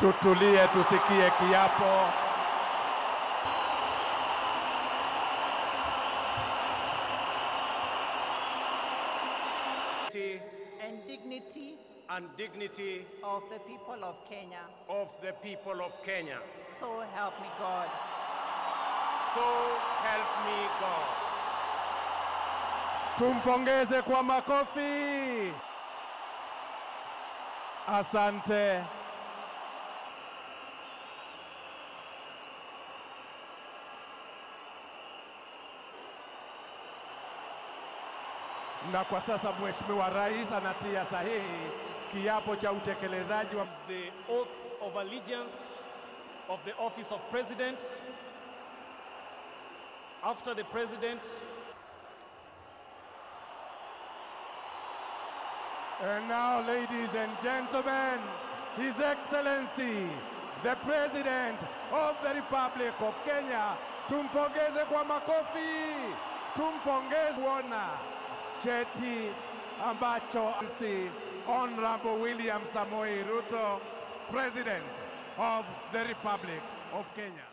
Tutulie tusikie kiapo. And dignity of the people of Kenya. Of the people of Kenya. So help me God. So help me God. Tumpongeze kwa makofi. Asante. Na kwa sasa Mheshimiwa Rais anatia sahihi kiapo cha utekelezaji wa the oath of allegiance of the office of President. After the President. And now, ladies and gentlemen, His Excellency, the President of the Republic of Kenya, tumpongeze kwa makofi, tumpongeze kuona cheti ambacho si Honorable William Samoei Ruto, President of the Republic of Kenya.